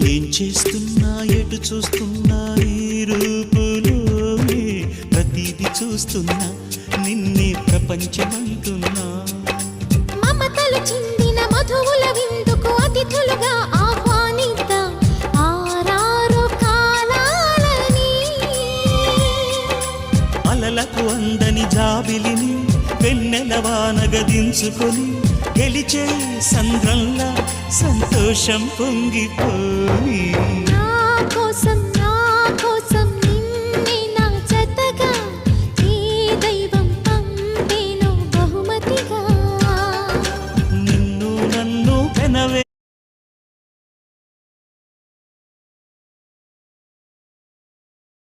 ఏం చేస్తున్నా ఎటు చూస్తున్నా ఈ రూపులోనే ప్రతిదీ చూస్తున్నా నిన్నే ప్రపంచమంటున్నా మమతలు చిందిన మధువుల విందుకు అతిథులుగా ఆహ్వానిద్దాం ఆరారు కాలాలని అలలకు అందని జాబిలిని వెన్నెల వానగదించుకొని గెలిచే సంద్రంలా సంతోషం పొంగిపోయి